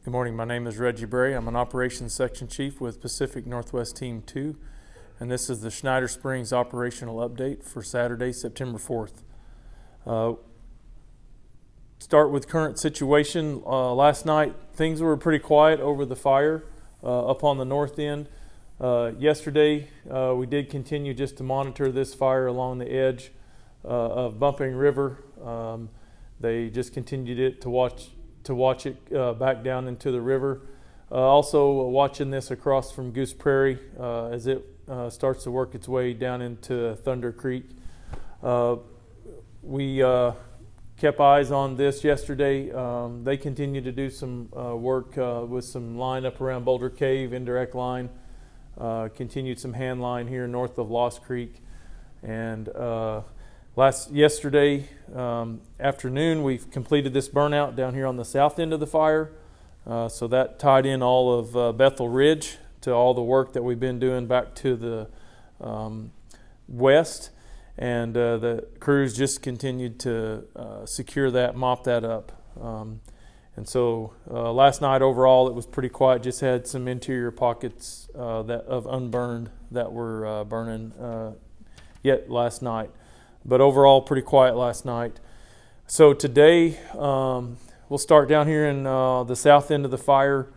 Good morning, my name is Reggie Bray. I'm an Operations Section Chief with Pacific Northwest Team 2, and this is the Schneider Springs operational update for Saturday, September 4th. Start with current situation. Last night, things were pretty quiet over the fire up on the north end. Yesterday, we did continue just to monitor this fire along the edge of Bumping River. They just continued it to watch it back down into the river. Also watching this across from Goose Prairie as it starts to work its way down into Thunder Creek. We kept eyes on this yesterday. They continue to do some work with some line up around Boulder Cave, indirect line. Continued some hand line here north of Lost Creek. And yesterday afternoon, we've completed this burnout down here on the south end of the fire. So that tied in all of Bethel Ridge to all the work that we've been doing back to the west. And the crews just continued to secure that, mop that up. And so last night overall it was pretty quiet. Just had some interior pockets of unburned that were burning yet last night. But overall pretty quiet last night. So today we'll start down here in the south end of the fire,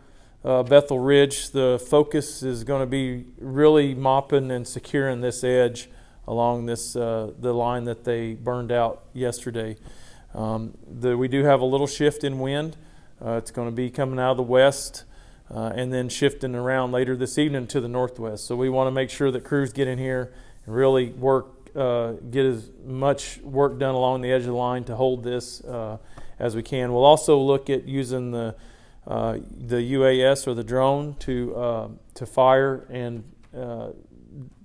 Bethel Ridge. The focus is going to be really mopping and securing this edge along this the line that they burned out yesterday. We do have a little shift in wind. It's going to be coming out of the west and then shifting around later this evening to the northwest. So we want to make sure that crews get in here and really get as much work done along the edge of the line to hold this as we can. We'll also look at using the UAS or the drone to fire and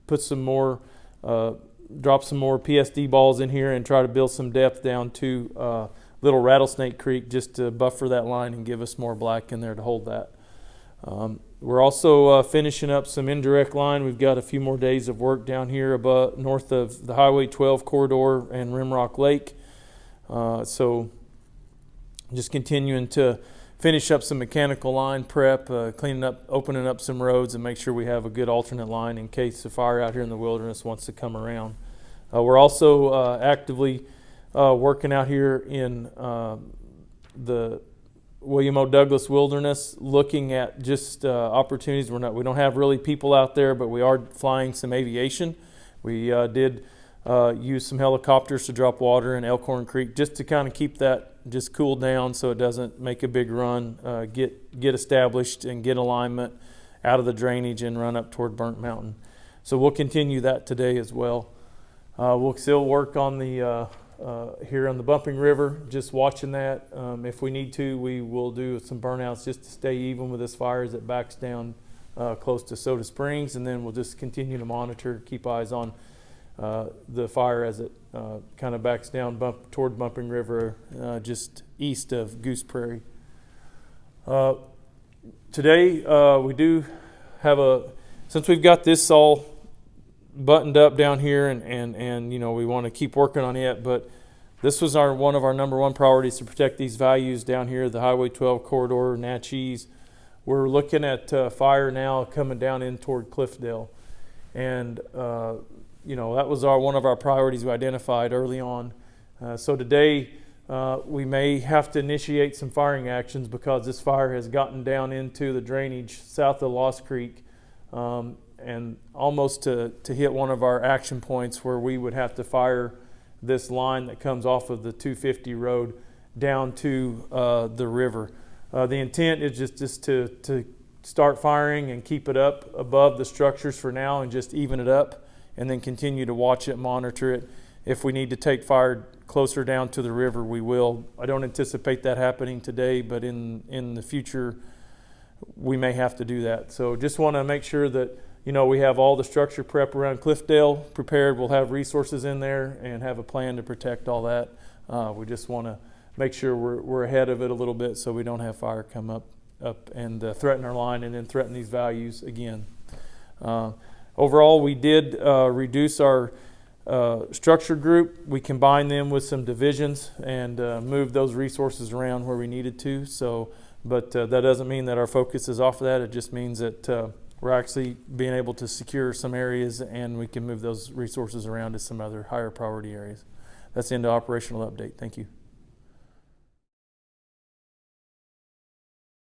put some more drop some more PSD balls in here and try to build some depth down to Little Rattlesnake Creek just to buffer that line and give us more black in there to hold that. We're also finishing up some indirect line. We've got a few more days of work down here north of the Highway 12 corridor and Rimrock Lake. So just continuing to finish up some mechanical line prep, cleaning up, opening up some roads, and make sure we have a good alternate line in case the fire out here in the wilderness wants to come around. We're also actively working out here in the William O. Douglas Wilderness, looking at just opportunities. We don't have really people out there, but we are flying some aviation. We did use some helicopters to drop water in Elkhorn Creek just to kind of keep that just cool down so it doesn't make a big run, get established and get alignment out of the drainage and run up toward Burnt Mountain. So we'll continue that today as well. We'll still work on the here on the Bumping River, just watching that. If we need to, we will do some burnouts just to stay even with this fire as it backs down close to Soda Springs, and then we'll just continue to monitor, keep eyes on the fire as it kind of backs down toward Bumping River, just east of Goose Prairie. Today we do have since we've got this all buttoned up down here and you know, we want to keep working on it, but this was one of our number one priorities to protect these values down here, the Highway 12 corridor, Natchez. We're looking at fire now coming down in toward Cliffdale, and you know, that was one of our priorities we identified early on. So today we may have to initiate some firing actions because this fire has gotten down into the drainage south of Lost Creek, and almost to hit one of our action points where we would have to fire this line that comes off of the 250 road down to the river. The intent is just to start firing and keep it up above the structures for now and just even it up, and then continue to watch it, monitor it. If we need to take fire closer down to the river, we will. I don't anticipate that happening today, but in the future we may have to do that. So just want to make sure that, you know, we have all the structure prep around Cliffdale prepared. We'll have resources in there and have a plan to protect all that. We just want to make sure we're ahead of it a little bit so we don't have fire come up and threaten our line and then threaten these values again. Overall, we did reduce our structure group. We combined them with some divisions and moved those resources around where we needed to. So But that doesn't mean that our focus is off of that. It just means that we're actually being able to secure some areas, and we can move those resources around to some other higher priority areas. That's the end of operational update. Thank you.